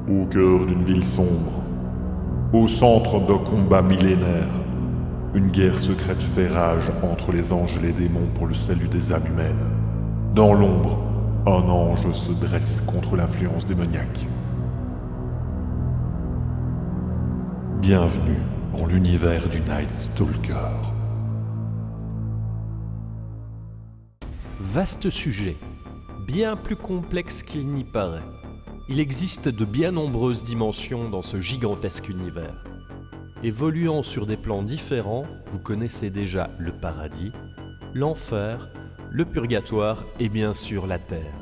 Au cœur d'une ville sombre, au centre d'un combat millénaire, une guerre secrète fait rage entre les anges et les démons pour le salut des âmes humaines. Dans l'ombre, un ange se dresse contre l'influence démoniaque. Bienvenue dans l'univers du Night Stalker. Vaste sujet, bien plus complexe qu'il n'y paraît. Il existe de bien nombreuses dimensions dans ce gigantesque univers. Évoluant sur des plans différents, vous connaissez déjà le paradis, l'enfer, le purgatoire et bien sûr la terre.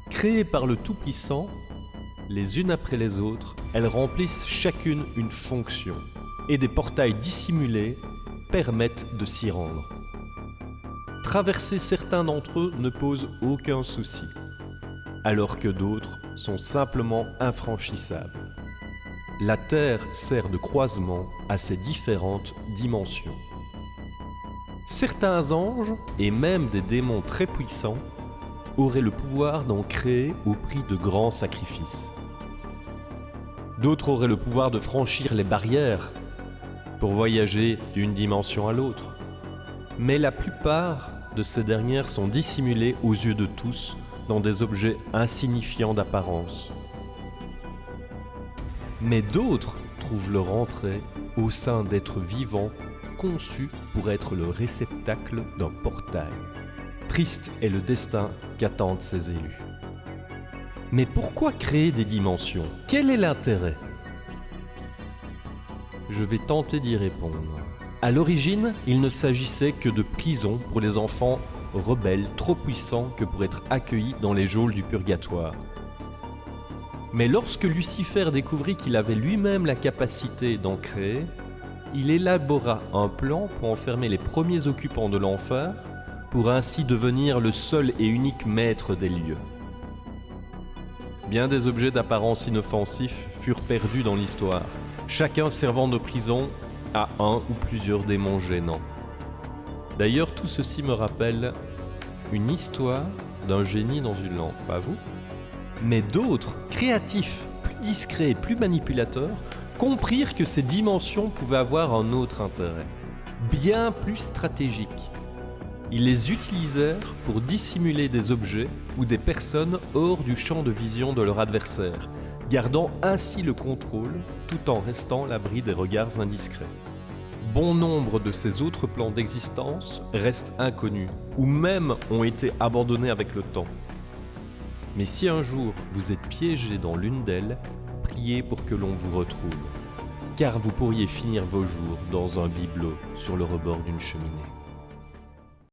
Créées par le Tout-Puissant, les unes après les autres, elles remplissent chacune une fonction, et des portails dissimulés permettent de s'y rendre. Traverser certains d'entre eux ne pose aucun souci, alors que d'autres sont simplement infranchissables. La Terre sert de croisement à ces différentes dimensions. Certains anges, et même des démons très puissants, auraient le pouvoir d'en créer au prix de grands sacrifices. D'autres auraient le pouvoir de franchir les barrières pour voyager d'une dimension à l'autre. Mais la plupart de ces dernières sont dissimulées aux yeux de tous dans des objets insignifiants d'apparence. Mais d'autres trouvent leur entrée au sein d'êtres vivants conçus pour être le réceptacle d'un portail. Triste est le destin qu'attendent ces élus. Mais pourquoi créer des dimensions? Quel est l'intérêt? Je vais tenter d'y répondre. À l'origine, il ne s'agissait que de prisons pour les enfants rebelles trop puissants que pour être accueillis dans les geôles du purgatoire. Mais lorsque Lucifer découvrit qu'il avait lui-même la capacité d'en créer, il élabora un plan pour enfermer les premiers occupants de l'enfer, pour ainsi devenir le seul et unique maître des lieux. Bien des objets d'apparence inoffensifs furent perdus dans l'histoire, chacun servant de prison à un ou plusieurs démons gênants. D'ailleurs, tout ceci me rappelle une histoire d'un génie dans une lampe, pas vous? Mais d'autres, créatifs, plus discrets et plus manipulateurs, comprirent que ces dimensions pouvaient avoir un autre intérêt, bien plus stratégique. Ils les utilisèrent pour dissimuler des objets ou des personnes hors du champ de vision de leur adversaire, gardant ainsi le contrôle tout en restant à l'abri des regards indiscrets. Bon nombre de ces autres plans d'existence restent inconnus, ou même ont été abandonnés avec le temps. Mais si un jour vous êtes piégé dans l'une d'elles, priez pour que l'on vous retrouve, car vous pourriez finir vos jours dans un bibelot sur le rebord d'une cheminée.